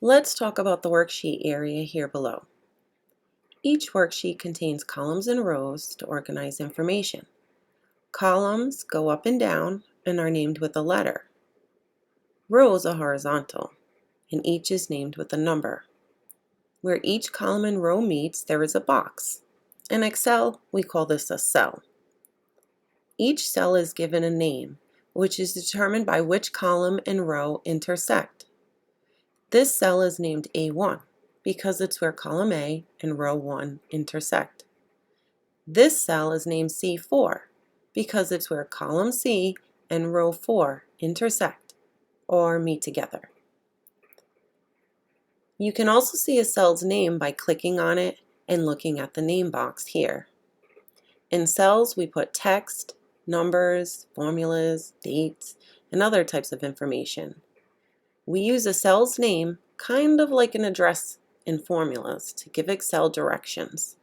Let's talk about the worksheet area here below. Each worksheet contains columns and rows to organize information. Columns go up and down and are named with a letter. Rows are horizontal, and each is named with a number. Where each column and row meets, there is a box. In Excel, we call this a cell. Each cell is given a name, which is determined by which column and row intersect. This cell is named A1 because it's where column A and row 1 intersect. This cell is named C4 because it's where column C and row 4 intersect or meet together. You can also see a cell's name by clicking on it and looking at the name box here. In cells, we put text, numbers, formulas, dates, and other types of information. We use a cell's name kind of like an address in formulas to give Excel directions.